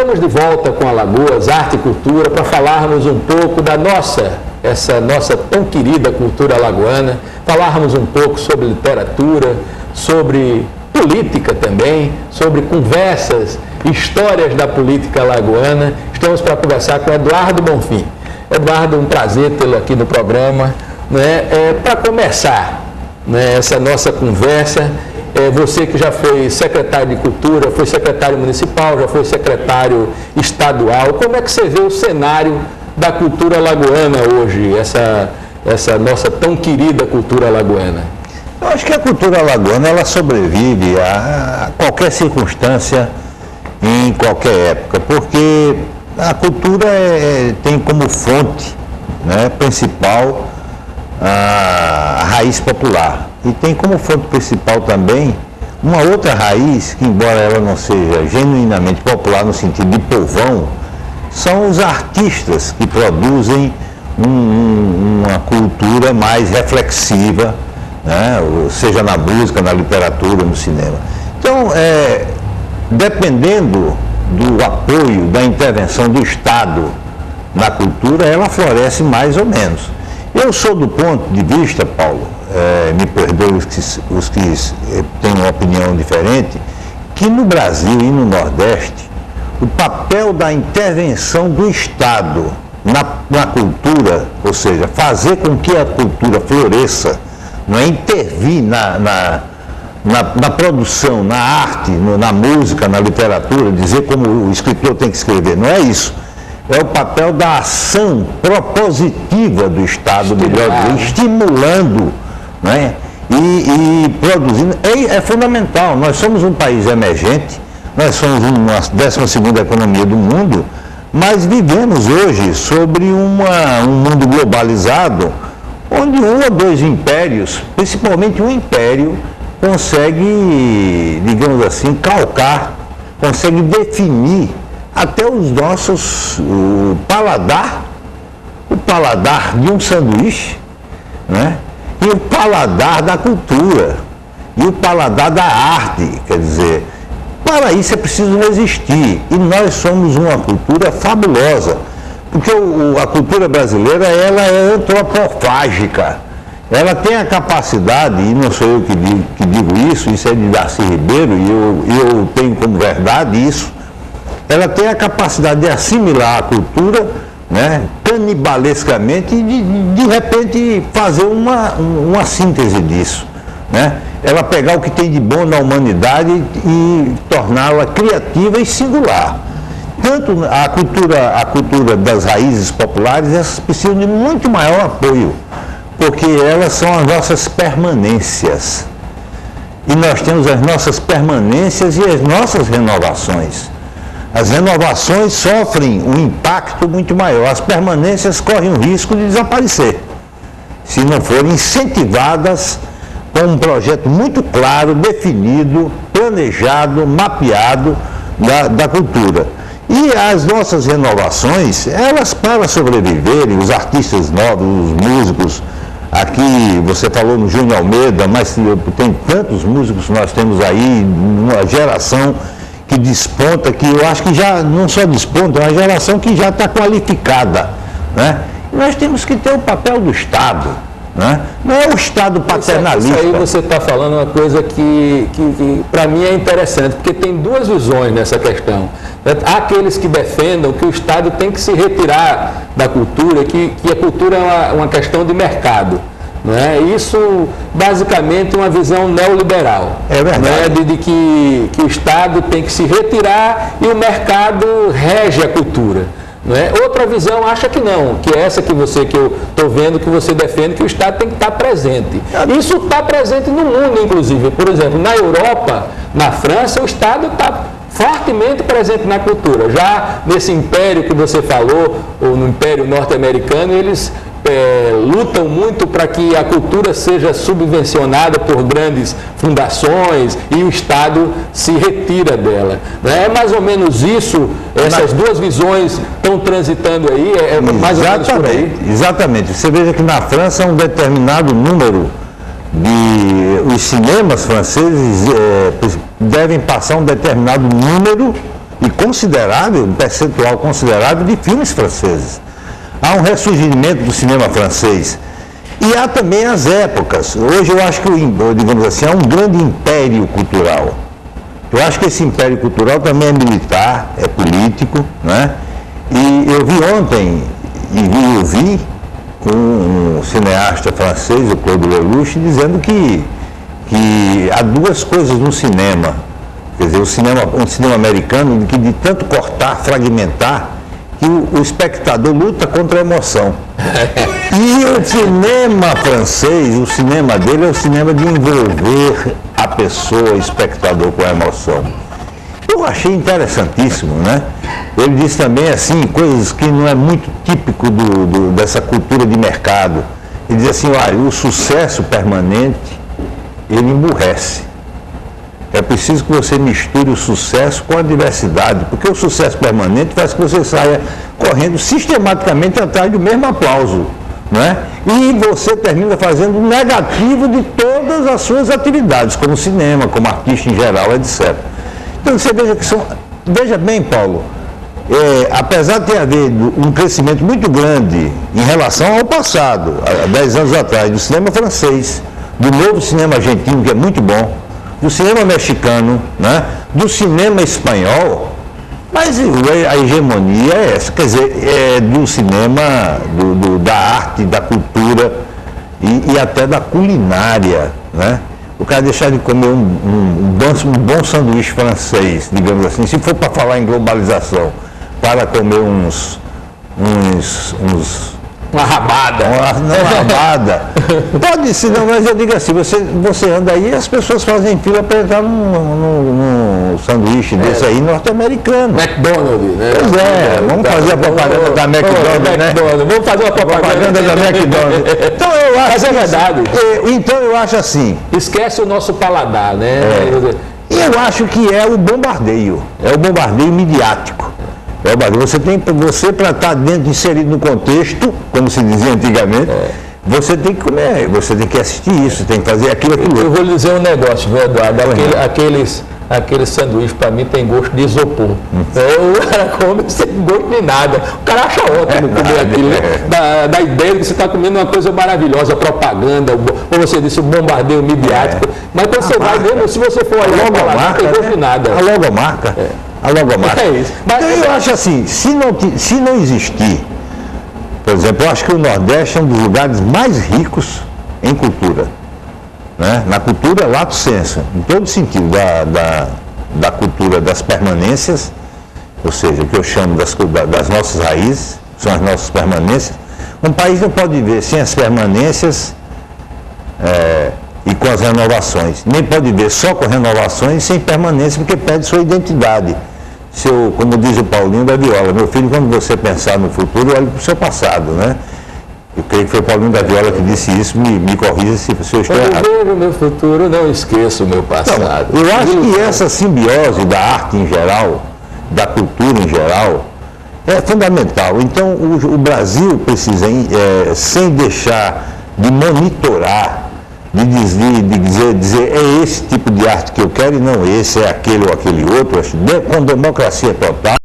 estamos de volta com Alagoas Arte e Cultura para falarmos um pouco da essa nossa tão querida cultura alagoana, falarmos um pouco sobre literatura, sobre política também, sobre conversas, histórias da política alagoana. Estamos para conversar com Eduardo Bonfim. Eduardo, um prazer tê-lo aqui no programa. Para começar essa nossa conversa, você que já foi secretário de Cultura, foi secretário municipal, já foi secretário estadual, como é que você vê o cenário da cultura alagoana hoje, essa nossa tão querida cultura alagoana? Eu acho que a cultura alagoana ela sobrevive a qualquer circunstância, em qualquer época, porque a cultura tem como fonte principal a raiz popular. E tem como fonte principal também uma outra raiz, que embora ela não seja genuinamente popular no sentido de povão, são os artistas que produzem uma cultura mais reflexiva, seja na música, na literatura, no cinema. Então, dependendo do apoio, da intervenção do Estado na cultura, ela floresce mais ou menos. Eu sou do ponto de vista, Paulo, me perdoem os que têm uma opinião diferente, que no Brasil e no Nordeste, o papel da intervenção do Estado na cultura, ou seja, fazer com que a cultura floresça, intervir na produção, na arte, na música, na literatura, dizer como o escritor tem que escrever, não é isso. É o papel da ação propositiva do Estado, estimulando, e produzindo. É fundamental. Nós somos um país emergente, nós somos uma 12ª economia do mundo, mas vivemos hoje sobre um mundo globalizado, onde um ou dois impérios, principalmente um império, consegue, digamos assim, calcar, consegue definir até os nossos, o paladar de um sanduíche, e o paladar da cultura, e o paladar da arte, quer dizer, para isso é preciso resistir, e nós somos uma cultura fabulosa, porque a cultura brasileira, ela é antropofágica, ela tem a capacidade, e não sou eu que digo isso é de Darcy Ribeiro, e eu tenho como verdade isso, ela tem a capacidade de assimilar a cultura, canibalescamente, e de repente fazer uma síntese disso, ela pegar o que tem de bom na humanidade e torná-la criativa e singular. Tanto a cultura das raízes populares, essas precisam de muito maior apoio, porque elas são as nossas permanências. E nós temos as nossas permanências e as nossas renovações. As renovações sofrem um impacto muito maior, as permanências correm o risco de desaparecer, se não forem incentivadas com um projeto muito claro, definido, planejado, mapeado da cultura. E as nossas renovações, elas para sobreviverem, os artistas novos, os músicos, aqui você falou no Júnior Almeida, mas tem tantos músicos que nós temos aí, uma geração que desponta, que eu acho que já não só desponta, é uma geração que já está qualificada. Nós temos que ter o papel do Estado. Não é o Estado paternalista. Isso aí você está falando uma coisa que para mim é interessante, porque tem duas visões nessa questão. Há aqueles que defendam que o Estado tem que se retirar da cultura, que a cultura é uma questão de mercado. Isso basicamente é uma visão neoliberal. É verdade. De que o Estado tem que se retirar e o mercado rege a cultura. Outra visão acha que não, que é essa que eu estou vendo que você defende, que o Estado tem que estar presente. Isso está presente no mundo, inclusive. Por exemplo, na Europa, na França, o Estado está fortemente presente na cultura. Já nesse império que você falou, ou no Império Norte-Americano, eles lutam muito para que a cultura seja subvencionada por grandes fundações e o Estado se retira dela. É mais ou menos isso, essas duas visões estão transitando aí, mais ou menos por aí? Exatamente. Você veja que na França um determinado número os cinemas franceses devem passar um determinado número e considerável, um percentual considerável de filmes franceses. Há um ressurgimento do cinema francês. E há também as épocas. Hoje eu acho que, digamos assim, há um grande império cultural. Eu acho que esse império cultural também é militar, é político, né? E eu vi ontem, eu vi um cineasta francês, o Claude Lelouch, dizendo que há duas coisas no cinema. Quer dizer, um cinema americano, que de tanto cortar, fragmentar, que o espectador luta contra a emoção. E o cinema francês, o cinema dele é o cinema de envolver a pessoa, o espectador, com a emoção. Eu achei interessantíssimo, né? Ele disse também, assim, coisas que não é muito típico dessa cultura de mercado. Ele diz assim, olha, o sucesso permanente, ele emburrece. É preciso que você misture o sucesso com a diversidade, porque o sucesso permanente faz que você saia correndo sistematicamente atrás do mesmo aplauso, não é? E você termina fazendo o negativo de todas as suas atividades, como cinema, como artista em geral, etc. Então você veja que veja bem, Paulo, apesar de ter havido um crescimento muito grande em relação ao passado, há 10 anos atrás, do cinema francês, do novo cinema argentino, que é muito bom, do cinema mexicano, né? Do cinema espanhol, mas a hegemonia é essa, quer dizer, é do cinema, da arte, da cultura e até da culinária, né? O cara deixar de comer um bom sanduíche francês, digamos assim, se for para falar em globalização, para comer uma rabada. Uma rabada. Pode ser, não, mas eu digo assim, você anda aí e as pessoas fazem fila para entrar num sanduíche desse aí norte-americano. McDonald's, né? Pois é, vamos fazer a propaganda da McDonald's, né? Vamos fazer uma propaganda da McDonald's. Então eu acho. Mas é verdade. Então eu acho assim. Esquece o nosso paladar, né? Eu acho que é o bombardeio. É o bombardeio midiático. Você para estar inserido no contexto, como se dizia antigamente, você tem que comer, você tem que assistir isso, tem que fazer aquilo. Eu vou lhe dizer um negócio, viu, Eduardo? Aquele sanduíche para mim tem gosto de isopor. O cara come sem gosto de nada. O cara acha ótimo comer aquilo, da ideia de que você está comendo uma coisa maravilhosa, propaganda, como você disse, o bombardeio midiático. Mas quando você vai vendo, se você for olhar, não tem gosto de nada. A logomarca. A logomarca. É isso. Mas então, eu acho assim, se não existir, por exemplo, eu acho que o Nordeste é um dos lugares mais ricos em cultura. Né? Na cultura lato sensu, em todo sentido, da cultura das permanências, ou seja, que eu chamo das nossas raízes, são as nossas permanências. Um país não pode viver sem as permanências e com as renovações. Nem pode viver só com renovações sem permanência, porque perde sua identidade. Como diz o Paulinho da Viola, meu filho, quando você pensar no futuro, olhe para o seu passado, né? Eu creio que foi o Paulinho da Viola que disse isso, me corrija se eu estou errado. Eu vejo o meu futuro, não esqueço o meu passado. Então, eu acho que essa simbiose da arte em geral, da cultura em geral, é fundamental. Então, o Brasil precisa, sem deixar de monitorar, de dizer é esse tipo de arte que eu quero e não esse, é aquele ou aquele outro, com democracia total,